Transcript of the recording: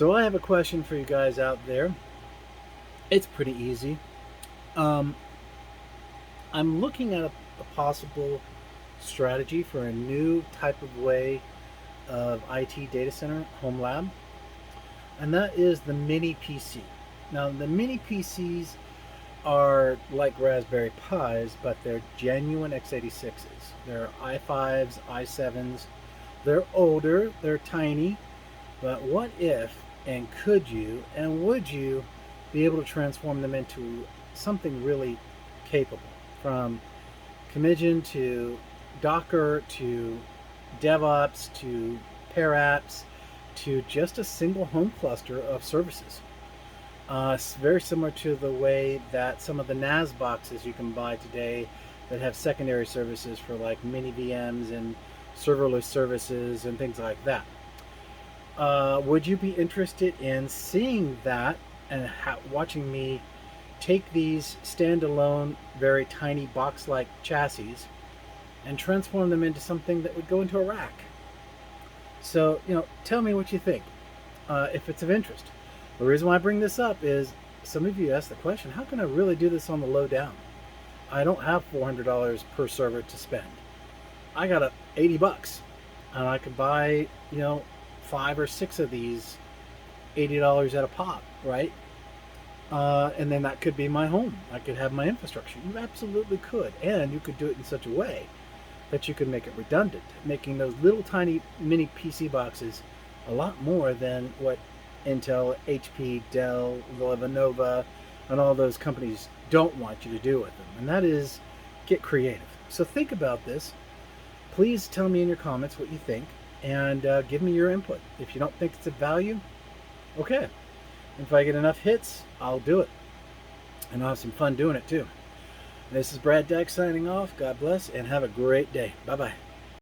So I have a question for you guys out there. It's pretty easy. Um, I'm looking at a possible strategy for a new type of way of IT data center home lab, and that is the mini PC. Now, the mini PCs are like Raspberry Pis, but they're genuine x86s. They're i5s, i7s. They're older, they're tiny, but what if and could you and would you be able to transform them into something really capable? From Commission to Docker to DevOps to pair apps to just a single home cluster of services. It's very similar to the way that some of the NAS boxes you can buy today that have secondary services for like mini VMs and serverless services and things like that. Would you be interested in seeing that and watching me take these standalone, very tiny box-like chassis and transform them into something that would go into a rack? So, tell me what you think, if it's of interest. The reason why I bring this up is some of you asked the question, how can I really do this on the low down? I don't have $400 per server to spend. I got 80 bucks and I could buy, 5 or 6 of these $80 at a pop, right? And then that could be my home. I could have my infrastructure. You absolutely could. And you could do it in such a way that you could make it redundant, making those little tiny mini PC boxes a lot more than what Intel, HP, Dell, Lenovo, and all those companies don't want you to do with them. And that is get creative. So think about this. Please tell me in your comments what you think and give me your input. If you don't think it's of value, okay. If I get enough hits, I'll do it. And I'll have some fun doing it too. This is Brad Deck signing off. God bless and have a great day. Bye-bye.